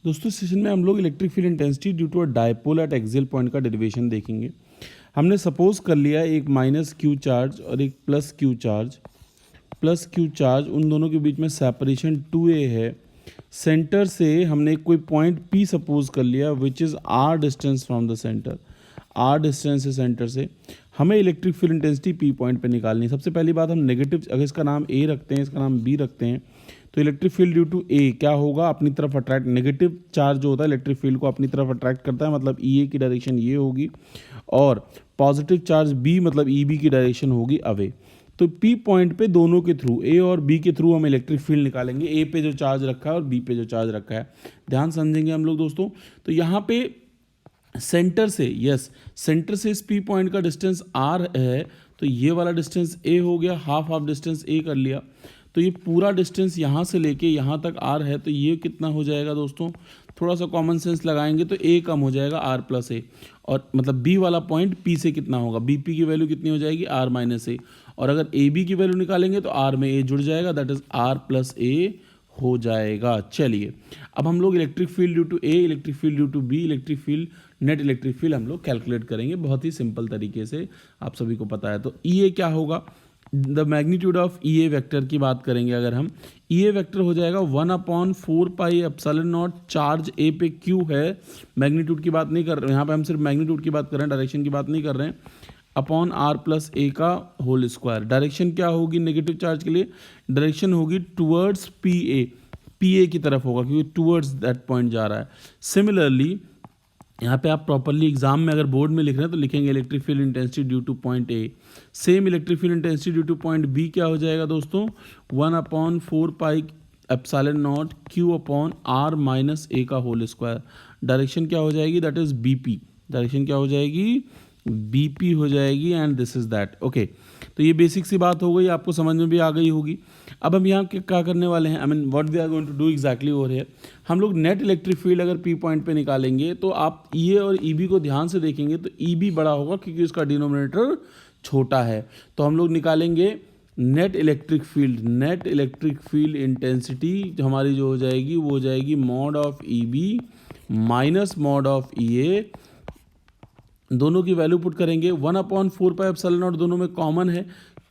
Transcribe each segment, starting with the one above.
दोस्तों सेशन में हम लोग electric field intensity due to a dipole at axial point का डेरिवेशन देखेंगे। हमने सपोज कर लिया एक माइनस क्यू चार्ज और एक प्लस क्यू चार्ज उन दोनों के बीच में सेपरेशन 2a है। सेंटर से हमने कोई पॉइंट P सपोज कर लिया which is r distance from the centre. r distance है सेंटर से। हमें electric field intensity P point पे निकालनी है। सबसे पहली बात, हम नेगेटिव, अगर इसका नाम A रखते हैं, इसका नाम B रखते हैं, तो electric field due to A क्या होगा, अपनी तरफ अट्रैक्ट, नेगेटिव चार्ज जो होता है इलेक्ट्रिक फील्ड को अपनी तरफ अट्रैक्ट करता है, मतलब EA की डायरेक्शन ये होगी, और पॉजिटिव चार्ज B मतलब EB की डायरेक्शन होगी अवे। तो P पॉइंट पे दोनों के थ्रू, A और B के थ्रू हम इलेक्ट्रिक फील्ड निकालेंगे। A पे जो चार्ज रखा है और B पे जो चार्ज रखा है, ध्यान समझेंगे हम लोग दोस्तों। तो यहाँ पे सेंटर से, सेंटर से इस P पॉइंट का डिस्टेंस R है, तो ये वाला डिस्टेंस A हो गया, हाफ डिस्टेंस A कर लिया। तो ये पूरा डिस्टेंस यहाँ से लेके यहाँ तक R है, तो ये कितना हो जाएगा दोस्तों, थोड़ा सा कॉमन सेंस लगाएंगे तो A कम हो जाएगा R प्लस A, और मतलब B वाला पॉइंट P से कितना होगा, BP की वैल्यू कितनी हो जाएगी, R माइनस A, और अगर AB की वैल्यू निकालेंगे तो R में A जुड़ जाएगा, that is R plus A हो जाएगा। चलिए अब हम लोग electric field due to A, electric field due to B, electric field, net electric field हम लोग कैलकुलेट करेंगे बहुत ही सिंपल तरीके से, आप सभी को पता है। तो EA क्या होगा, the magnitude of EA vector की बात करेंगे अगर हम, EA वेक्टर हो जाएगा 1/4 pi epsilon not, charge A पे Q है, मैग्नीट्यूड की बात नहीं कर रहे हैं यहाँ पे, हम सिर्फ मैग्नीट्यूड की बात कर रहे हैं, डायरेक्शन की बात नहीं कर रहे हैं, अपॉन R प्लस A का होल स्क्वायर। डायरेक्शन क्या होगी नेगेटिव चार्ज के लिए, डायरेक्शन होगी टूवर्ड्स PA की तरफ होगा, क्योंकि टूवर्ड्स दैट पॉइंट जा रहा है। सिमिलरली यहाँ पे आप प्रॉपरली एग्जाम में अगर बोर्ड में लिख रहे हैं तो लिखेंगे electric field intensity due two point A। Same electric field intensity due two point B क्या हो जाएगा दोस्तों, 1/4 pi epsilon naught Q upon R minus A का होल स्क्वायर। डायरेक्शन क्या हो जाएगी, दैट इज BP, डायरेक्शन क्या हो जाएगी, BP हो जाएगी, and this is that. Okay, तो ये बेसिक सी बात हो गई, आपको समझ में भी आ गई होगी। अब हम यहाँ क्या करने वाले हैं, I mean what we are going to do exactly over here, हम लोग नेट इलेक्ट्रिक फील्ड अगर P पॉइंट पे निकालेंगे तो आप EA और EB को ध्यान से देखेंगे तो EB बड़ा होगा क्योंकि उसका डिनोमिनेटर छोटा है। तो हम लोग निकालेंगे नेट इलेक्ट्रिक फील्ड इंटेंसिटी हमारी जो हो जाएगी वो हो जाएगी mod of EB minus mod of EA, दोनों की वैल्यू पुट करेंगे, 1/4 पाई एप्सिलॉन नॉट दोनों में कॉमन है,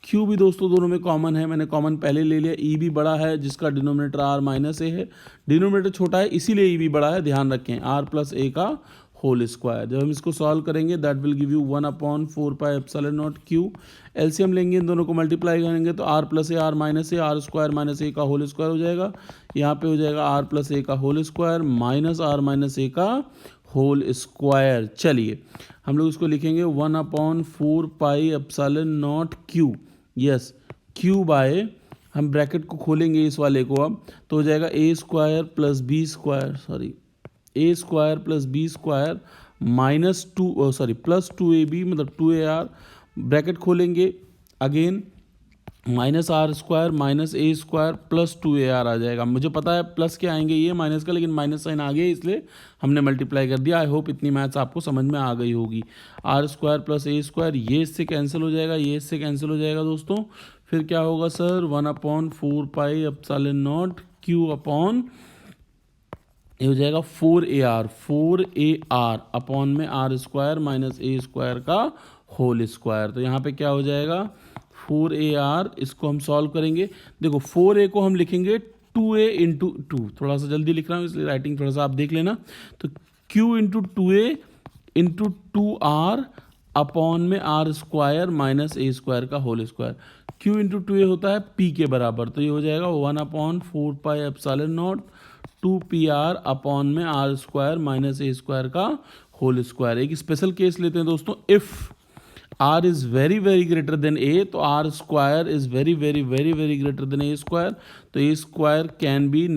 Q भी दोस्तों दोनों में कॉमन है, मैंने कॉमन पहले ले लिया, E भी बड़ा है जिसका डिनोमिनेटर R माइनस A है, डिनोमिनेटर छोटा है इसीलिए E भी बड़ा है, ध्यान रखें, R प्लस A का होल स्क्वायर। जब हम इसको सॉल्व करेंगे that will give you 1/4 pi epsilon naught Q, LCM लेंगे, इन दोनों को मल्टीप्लाई करेंगे तो R plus A R minus A, R square minus A का होल स्क्वायर हो जाएगा, यहाँ पे हो जाएगा R प्लस A का whole square minus R minus A का होल स्क्वायर। चलिए हम लोग इसको लिखेंगे 1/4 pi epsilon naught Q, Q by, हम ब्रैकेट को खोलेंगे इस वाले को अब, तो हो जाएगा A square plus B square minus plus 2AB मतलब 2AR, ब्रैकेट खोलेंगे again, minus R square minus A square plus 2AR आ जाएगा। मुझे पता है प्लस के आएंगे ये माइनस का, लेकिन माइनस साइन आ गया इसलिए हमने मल्टीप्लाई कर दिया। आई होप इतनी मैथ्स आपको समझ में आ गई होगी। R square plus A square, ये इससे कैंसिल हो जाएगा, ये इससे कैंसिल हो जाएगा दोस्तों। फिर क्या होगा sir, 1/4 pi epsilon naught Q upon, ये हो जाएगा 4AR अपॉन में R square minus A square का होल स्क्वायर। तो यहाँ पे क्या हो जाएगा 4AR, इसको हम सॉल्व करेंगे, देखो 4A को हम लिखेंगे 2A इंटू 2, थोड़ा सा जल्दी लिख रहा हूँ इसलिए राइटिंग थोड़ा सा आप देख लेना, तो Q into 2A into 2R upon में R square minus A square का whole square. Q into 2A होता है P के बराबर, तो ये हो जाएगा 1/4 pi epsilon not 2PR upon में R square minus A square का होल स्क्वायर। एक स्पेशल केस लेते हैं दोस्तों, if R is very very greater than A, तो R square is very very very very greater than A square, तो A square can be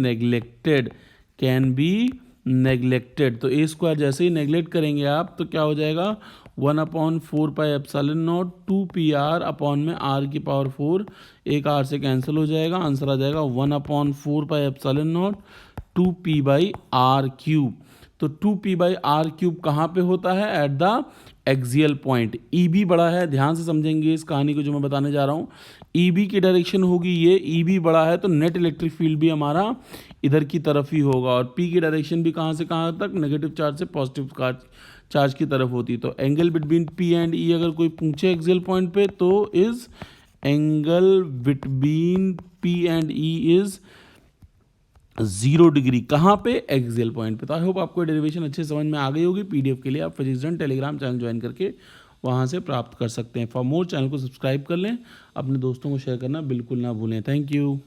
neglected, तो A square जैसे ही neglect करेंगे आप तो क्या हो जाएगा 1/4 pi epsilon not 2PR upon में R की पावर 4, एक R से कैंसिल हो जाएगा, आंसर आ जाएगा 1/4 pi epsilon naught 2P by R cube. तो 2P बाई R क्यूब कहाँ पे होता है, at the axial point. E B बड़ा है, ध्यान से समझेंगे इस कहानी को जो मैं बताने जा रहा हूँ। ई बी की डायरेक्शन होगी ये, ई बी बड़ा है तो नेट इलेक्ट्रिक फील्ड भी हमारा इधर की तरफ ही होगा, और पी की डायरेक्शन भी कहाँ से कहाँ तक, नेगेटिव चार्ज से पॉजिटिव चार्ज की तरफ होती। तो एंगल बिटवीन पी एंड ई अगर कोई पूछे एक्सियल पॉइंट पे तो is angle between P and E is 0 degree. कहाँ पे, एक्सियल पॉइंट पे। तो आई होप आपको डेरिवेशन अच्छे समझ में आ गई होगी। पीडीएफ के लिए आप फिजिक्स जन टेलीग्राम चैनल ज्वाइन करके वहाँ से प्राप्त कर सकते हैं। फॉर मोर चैनल को सब्सक्राइब कर लें, अपने दोस्तों को शेयर करना बिल्कुल ना भूलें। Thank you.